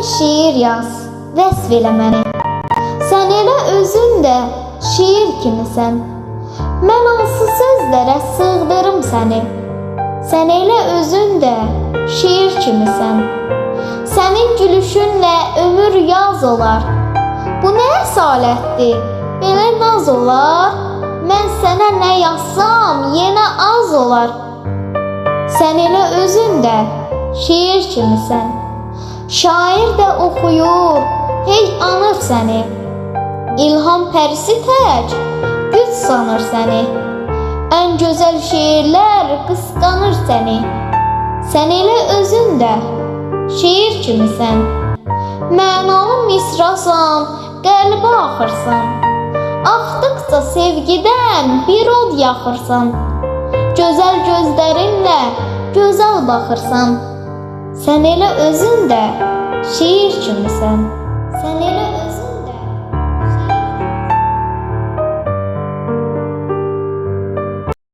şiir yaz, vəsf elə məni. Sən elə özün də şiir kimisən. Mən hansı sözlərə sığdırım səni. Sən elə özün də şiir kimisən. Sənin gülüşünlə ömür yaz olar. Bu nə əsalətdir, belə naz olar. Mən sənə nə yazsam, yenə az olar. Sən elə özün də şiir kimisən. Şair də oxuyur, hey anır səni. İlham pərisi tək güc sanır səni. Ən gözəl şiirlər qısqanır səni. Sən elə özün də şiir kimisən. Mənalı misrasan, qəlbə axırsan. Axdıqca sevgidən bir od yaxırsan. Gözəl gözlərinlə gözəl baxırsan. Sən elə özün də şiir kimisən. Sən elə